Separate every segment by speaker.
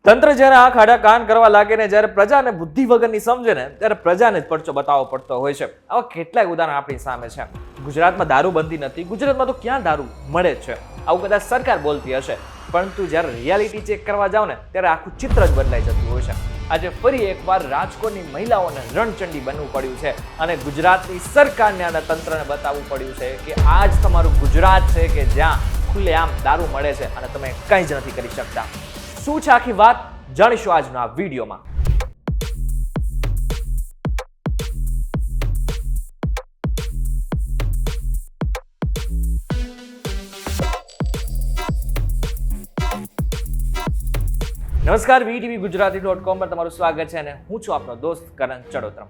Speaker 1: તંત્ર જ્યારે આંખ આડા કાન કરવા લાગે ને જ્યારે પ્રજાને બુદ્ધિ વગરની સમજે ને ત્યારે પ્રજાને જ પરચો બતાવવો પડતો હોય છે. આવા કેટલાય ઉદાહરણ આપણી સામે છે. ગુજરાતમાં દારૂબંધી નથી, ગુજરાતમાં તો ક્યાં દારૂ મળે છે આવું કદાચ સરકાર બોલતી હશે, પરંતુ જ્યારે રિયાલિટી ચેક કરવા જાવ ને ત્યારે આખું ચિત્ર જ બદલાઈ જતું હોય છે. આજે ફરી એકવાર રાજકોટની મહિલાઓને રણચંડી બનવું પડ્યું છે અને ગુજરાતની સરકારને અને તંત્રને બતાવવું પડ્યું છે કે આ જ તમારું ગુજરાત છે કે જ્યાં ખુલ્લેઆમ દારૂ મળે છે અને તમે કંઈ જ નથી કરી શકતા. શું છે આખી વાત જાણીશું આજના આ વિડીયોમાં. નમસ્કાર, VTV ગુજરાતી.com પર તમારું સ્વાગત છે અને હું છું આપનો દોસ્ત કરણ ચડોત્રમ.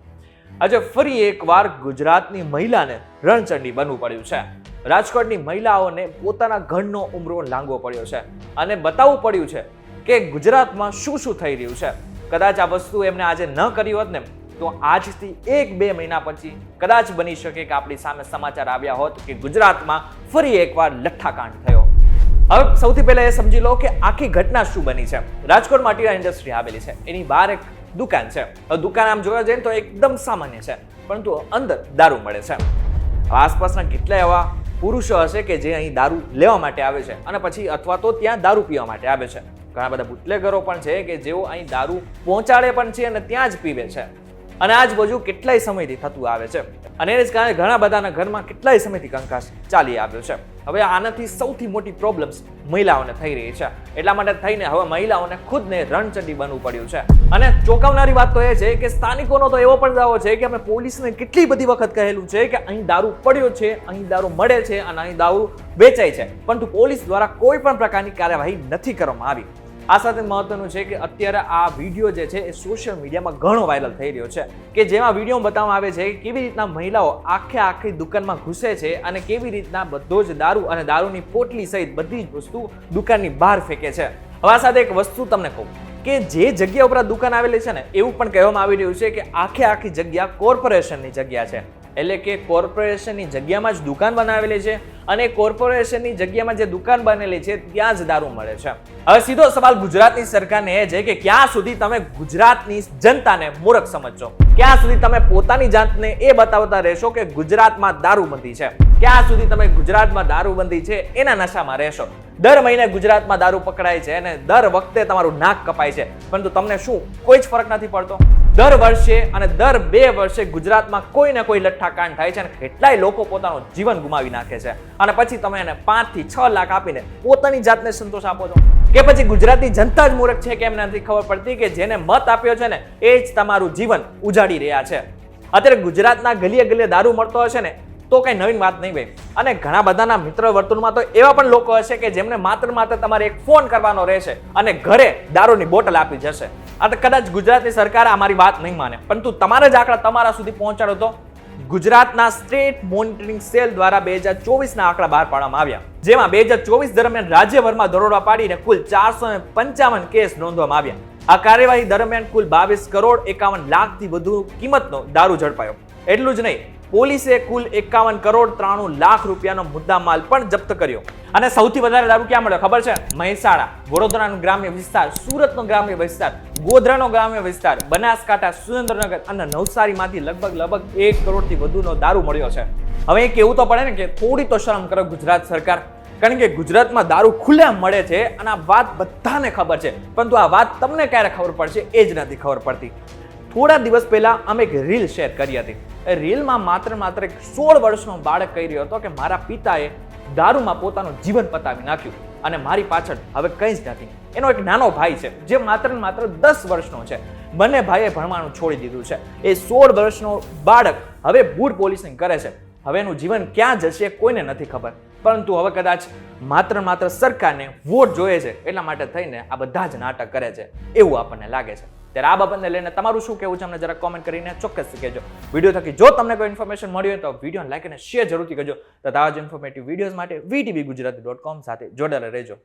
Speaker 1: આજે ફરી એકવાર ગુજરાતની મહિલાને રણચંડી બનવું પડ્યું છે. રાજકોટની મહિલાઓને પોતાના ઘરનો ઉમરો લાંઘવો પડ્યો છે અને બતાવવું પડ્યું છે કે ગુજરાતમાં શું શું થઈ રહ્યું છે. કદાચ આ વસ્તુ એમને આજે ન કરી હોત ને તો આજથી 1-2 મહિના પછી કદાચ બની શકે કે આપણી સામે સમાચાર આવ્યા હોત કે ગુજરાતમાં ફરી એકવાર લઠ્ઠાકાંડ થયો. હવે સૌથી પહેલા એ સમજી લો કે આખી ઘટના શું બની છે. રાજકોટમાં ટીરા ઇન્ડસ્ટ્રી આવેલી છે, એની બહાર એક દુકાન છે. હવે દુકાન આમ જોવા જઈએ તો એકદમ સામાન્ય છે, પરંતુ અંદર દારૂ મળે છે. આસપાસના કેટલાય એવા પુરુષો હશે કે જે અહીં દારૂ લેવા માટે આવે છે અને પછી અથવા તો ત્યાં દારૂ પીવા માટે આવે છે. ઘણા બધા બુટલેગરો પણ છે કે જેઓ અહીં દારૂ પહોંચાડે પણ છે અને ત્યાં જ પીવે છે અને આ જ બધું કેટલાય સમયથી થતું આવે છે અને એને જ કારણે ઘણા બધાના ઘરમાં કેટલાય સમયથી કંકાસ ચાલી આવ્યો છે. હવે આનાથી સૌથી મોટી પ્રોબ્લેમ્સ મહિલાઓને થઈ રહી છે. એટલા માટે થઈને હવે મહિલાઓને ખુદને રણચંડી બનવું પડ્યું છે. અને ચોંકાવનારી વાત તો એ છે કે સ્થાનિકોનો તો એવો પણ દાવો છે કે અમે પોલીસને કેટલી બધી વખત કહેલું છે કે અહીં દારૂ પડ્યો છે, અહીં દારૂ મળે છે અને અહીં દારૂ વેચાય છે, પરંતુ પોલીસ દ્વારા કોઈ પણ પ્રકારની કાર્યવાહી નથી કરવામાં આવી. આ સાથે મહત્વનું છે કે અત્યારે આ વિડીયો જે છે એ સોશિયલ મીડિયામાં ઘણો વાયરલ થઈ રહ્યો છે કે જેમાં વિડીયો બતાવવામાં આવે છે કે કેવી રીતના મહિલાઓ આખી દુકાનમાં ઘૂસે છે અને કેવી રીતના બધો જ દારૂ અને દારૂની પોટલી સહિત બધી જ વસ્તુ દુકાનની બહાર ફેંકે છે. હવે આ સાથે એક વસ્તુ તમને કહું કે જે જગ્યા ઉપર દુકાન આવેલી છે ને એવું પણ કહેવામાં આવી રહ્યું છે કે આખી જગ્યા કોર્પોરેશનની જગ્યા છે, એટલે કે કોર્પોરેશનની જગ્યામાં જ દુકાન બનાવેલી છે અને કોર્પોરેશનની જગ્યામાં જે દુકાન બનેલી છે ત્યાં જ દારૂ મળે છે. હવે સીધો સવાલ ગુજરાતની સરકારને એ છે કે ક્યાં સુધી તમે ગુજરાતની જનતાને મૂર્ખ સમજશો? ક્યાં સુધી તમે પોતાની જાતને એ બતાવતા રહેશો કે ગુજરાતમાં દારૂબંધી છે? ક્યાં સુધી તમે ગુજરાતમાં દારૂબંધી છે એના નશામાં રહેશો? દર મહિને ગુજરાતમાં દારૂ પકડાય છે અને દર વખતે તમારું નાક કપાય છે, પરંતુ તમને શું કોઈ જ ફરક નથી પડતો? દર વર્ષે અને દર 2 વર્ષે ગુજરાતમાં કોઈ ને કોઈ લઠ્ઠાકાંડ થાય છે અને કેટલાય લોકો પોતાનું જીવન ગુમાવી નાખે છે અને પછી તમે એને 5 થી 6 લાખ આપીને પોતાની જાતને સંતોષ આપો છો? કે પછી ગુજરાતની જનતા જ મૂર્ખ છે કે એમને નથી ખબર પડતી કે જેને મત આપ્યો છે ને એ જ તમારું જીવન ઉજાડી રહ્યા છે? અત્યારે ગુજરાતના ગલીએ ગલીએ દારૂ મળતો હશે ને તો કઈ નવીન વાત નહીં ભાઈ. અને ઘણા બધાના મિત્ર વર્તુળમાં તો એવા પણ લોકો હશે કે જેમને માત્ર તમારે એક ફોન કરવાનો રહેશે અને ઘરે દારૂની બોટલ આપી જશે. આ તો કદાચ ગુજરાતની સરકાર અમારી વાત નહીં માને, પરંતુ તમારા જ આંકડા તમારા સુધી પહોંચાડો તો ગુજરાતના સ્ટેટ મોનિટરિંગ સેલ દ્વારા 2024ના આંકડા બહાર પાડવામાં આવ્યા, જેમાં 2024 દરમિયાન રાજ્યભરમાં દરોડા પાડીને કુલ 455 કેસ નોંધવામાં આવ્યા. આ કાર્યવાહી દરમિયાન કુલ 22,51 લાખથી વધુ કિંમતનો દારૂ ઝડપાયો. એટલું જ નહીં, પોલીસે કુલ 51,93 લાખ રૂપિયાનો મુદ્દામાલ પણ જપ્ત કર્યો. અને સૌથી વધારે દારૂ ક્યાં મળ્યો ખબર છે? મહેસાણા, વડોદરાનો ગ્રામ્ય વિસ્તાર, સુરતનો ગ્રામ્ય વિસ્તાર, ગોધરાનો ગ્રામ્ય વિસ્તાર, બનાસકાંઠા, સુરેન્દ્રનગર અને નવસારીમાંથી લગભગ 1 કરોડથી વધુનો દારૂ મળ્યો છે. હવે એ કહેવું તો પડે ને કે થોડી તો શરમ કરો ગુજરાત સરકાર, કારણ કે ગુજરાતમાં દારૂ ખુલ્લેઆમ મળે છે અને આ વાત બધાને ખબર છે, પરંતુ આ વાત તમને ક્યારે ખબર પડશે એ જ નથી ખબર પડતી. થોડા દિવસ પહેલા અમે એક રીલ શેર કરી હતી. એ રીલમાં માત્ર એક 16 વર્ષનો બાળક કહી રહ્યો હતો કે મારા પિતાએ દારૂમાં પોતાનું જીવન પતાવી નાખ્યું અને મારી પાછળ હવે કંઈ જ નથી. એનો એક નાનો ભાઈ છે જે માત્ર 10 વર્ષનો છે. બંને ભાઈએ ભણવાનું છોડી દીધું છે. એ 16 વર્ષનો બાળક હવે બૂટ પોલીસિંગ કરે છે. હવે એનું જીવન ક્યાં જશે કોઈને નથી ખબર, પરંતુ હવે કદાચ માત્ર સરકારને વોટ જોઈએ છે એટલા માટે થઈને આ બધા જ નાટક કરે છે એવું આપણને લાગે છે. ત્યારે આ બાબતને લઈને તમારું શું કહેવું છે અમને જરા કોમેન્ટ કરીને ચોક્કસ કહેજો. વિડીયો થકી જો તમને કોઈ ઇન્ફોર્મેશન મળી હોય તો વિડીયોને લાઈક અને શેર જરૂરથી કરજો તથા આવા જ ઇન્ફોર્મેટિવ વિડીયોઝ માટે VTV ગુજરાતી.com સાથે જોડાયેલા રહેજો.